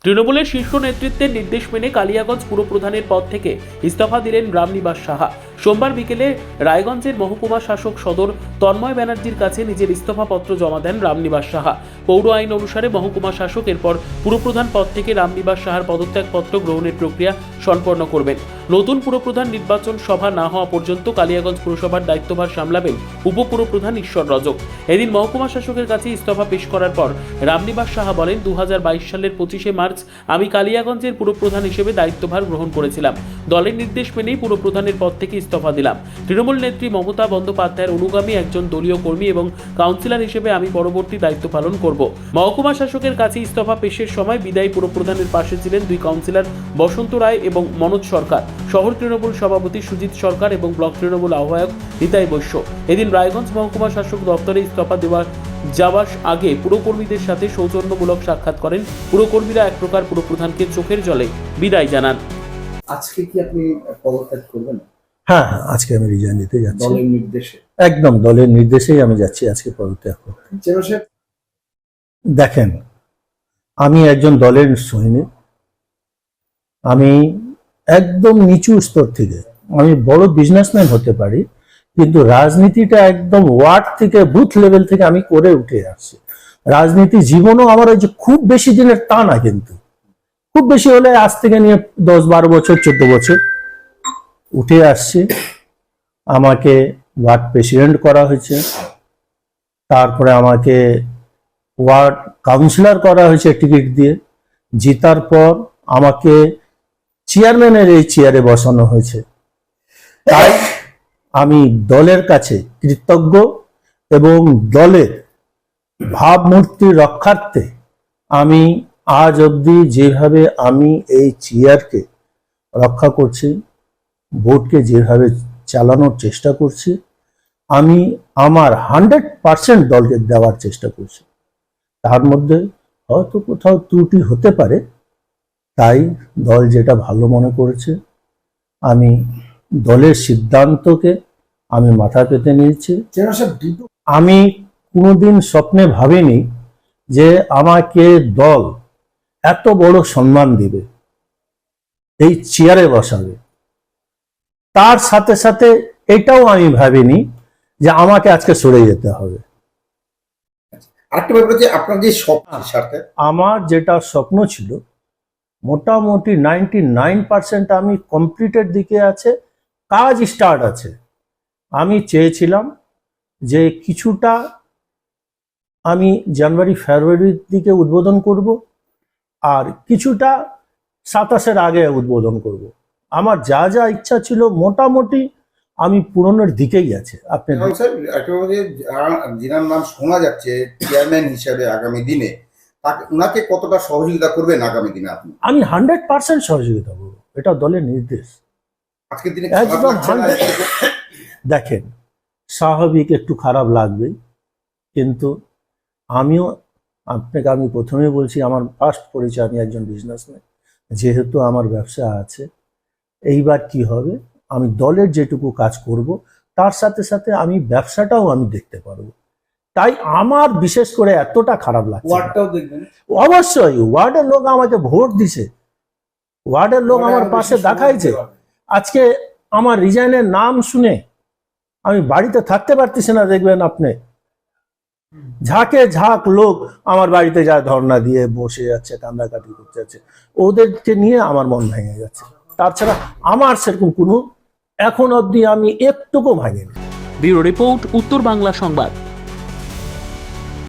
তৃণমূলের শীর্ষ নেতৃত্বের নির্দেশ মেনে কালিয়াগঞ্জ পুরপ্রধানের পদ থেকে ইস্তফা দিলেন রামনিবাস সাহা। সোমবার বিকেলে রায়গঞ্জের মহকুমা শাসক সদর তন্ময় ব্যানার্জির কাছে নিজের ইস্তফাপত্র জমা দেন রামনিবাস সাহা। পৌর আইন অনুসারে মহকুমা শাসক এরপর পুরপ্রধান পদ থেকে রামনিবাস সাহার পদত্যাগপত্র গ্রহণের প্রক্রিয়া সম্পন্ন করবেন। নতুন পুরপ্রধান নির্বাচন সভা না হওয়া পর্যন্ত কালিয়াগঞ্জ পুরসভার দায়িত্বভার সামলাবেন উপপুরপ্রধান ঈশ্বর রজক। এদিন মহকুমা শাসকের কাছে ইস্তফা পেশ করার পর রামনিবাস সাহা বলেন, 2022 সালের 25শে মার্চ আমি কালিয়াগঞ্জের পুরপ্রধান হিসেবে দায়িত্বভার গ্রহণ করেছিলাম। দলের নির্দেশ মেনেই পুরপ্রধানের পদ থেকে ইস্তফা দিলাম। তৃণমূল নেত্রী মমতা বন্দ্যোপাধ্যায়ের অনুগামী একজন দলীয় কর্মী এবং কাউন্সিলর হিসেবে আমি পরবর্তী দায়িত্ব পালন করব। মহকুমা শাসকের কাছে ইস্তফা পেশের সময় বিদায়ী পুরপ্রধানের পাশে ছিলেন দুই কাউন্সিলর বসন্ত রায় এবং মনোজ সরকার, শহর তৃণমূল সভাপতি সুজিত সরকার এবং ব্লক তৃণমূল আহ্বায়ক নিতাই বৈশ্য। এদিন রায়গঞ্জ মহকুমা শাসক দপ্তরে ইস্তফা যাওয়ার আগে পুরকর্মীদের সাথে সৌজন্যমূলক সাক্ষাৎ করেন। পুরকর্মীরা এক প্রকার পুরপ্রধানকে চোখের জলে বিদায় জানান। আজকে কি আপনি পদত্যাগ করবেন? হ্যাঁ, আজকে আমি রিজাইন দিতে যাচ্ছি। দলের নির্দেশে? একদম দলের নির্দেশেই আমি যাচ্ছি আজকে পদত্যাগ করতে। দেখেন, আমি একজন দলের সৈনিক। আমি একদম নিচু স্তর থেকে, আমি বড় বিজনেসম্যান হতে পারি, কিন্তু রাজনীতিটা একদম ওয়ার্ড থেকে বুথ লেভেল থেকে আমি করে উঠে আসছি। রাজনীতি জীবনও আমার ওই যে খুব বেশি দিনের তা না, কিন্তু খুব বেশি হলে আজ থেকে নিয়ে 10-12 বছর 14 বছর উঠে আসছি। আমাকে ওয়ার্ড প্রেসিডেন্ট করা হয়েছে, তারপরে আমাকে ওয়ার্ড কাউন্সিলর করা হয়েছে টিকিট দিয়ে। জিতার পর আমাকে চেয়ারম্যানের এই চেয়ারে বসানো হয়েছে। তাই আমি দলের কাছে কৃতজ্ঞ এবং দলের ভাবমূর্তি রক্ষার্থে আমি আজ অবধি যেভাবে আমি এই চেয়ারকে রক্ষা করছি, ভোটকে যেভাবে চালানোর চেষ্টা করছি, আমি আমার 100% দলকে দেওয়ার চেষ্টা করছি। তার মধ্যে হয়তো কোথাও ত্রুটি হতে পারে, তাই দল যেটা ভালো মনে করেছে, আমি দলের সিদ্ধান্তকে আমি মাথা পেতে নিয়েছি। আমি কোনোদিন স্বপ্নে ভাবিনি যে আমাকে দল এত বড় সম্মান দিবে, এই চেয়ারে বসাবে। তার সাথে সাথে এটাও আমি ভাবিনি যে আমাকে আজকে সরে যেতে হবে। আরেকটা ব্যাপার, যে আপনার যে স্বপ্ন, আমার যেটা স্বপ্ন ছিল মোটামুটি 99% আমি কমপ্লিটের দিকে আছে, কাজ স্টার্ট আছে। আমি চেয়েছিলাম যে কিছুটা আমি জানুয়ারি ফেব্রুয়ারির দিকে উদ্বোধন করব, আর কিছুটা 27-এর আগে উদ্বোধন করব। আমার যা যা ইচ্ছা ছিল মোটামুটি আমি পূরণের দিকেই আছে। আপনি যিনার নাম শোনা যাচ্ছে চেয়ারম্যান হিসেবে আগামী দিনে, ওনাকে কতটা সহযোগিতা করবেন আগামী দিনে? আমি 100% সহযোগিতা করব, এটা দলের নির্দেশ। আজকের দিনে একদম দেখেন, স্বাভাবিক একটু খারাপ লাগবেই, কিন্তু আমিও আপনাকে আমি প্রথমে বলছি, আমার ফার্স্ট পরিচয় আমি একজন বিজনেসম্যান। যেহেতু আমার ব্যবসা আছে, এইবার কি হবে, আমি দলের যেটুকু কাজ করব তার সাথে সাথে আমি ব্যবসাটাও আমি দেখতে পারবো। তাই আমার বিশেষ করে এতটা খারাপ লাগছে। ওয়ার্ডটাও দেখবেন? অবশ্যই, ওয়ার্ডের লোক আমাকে ভোট দিছে, ওয়ার্ডের লোক আমার পাশে দেখাইছে। আজকে আমার রিজাইনের নাম শুনে আমি বাড়িতে থাকতে পারতেছি না। দেখবেন আপনি, ঝাঁকে ঝাঁক লোক আমার বাড়িতে যায়, ধর্ণা দিয়ে বসে যাচ্ছে, কান্দাকাটি করতে যাচ্ছে। ওদেরকে নিয়ে আমার মন ভেঙে যাচ্ছে। তাছাড়া আমার সেরকম কোনো এখন অবধি আমি একটুকু ভাঙিনি। ব্যুরো রিপোর্ট, উত্তর বাংলা সংবাদ।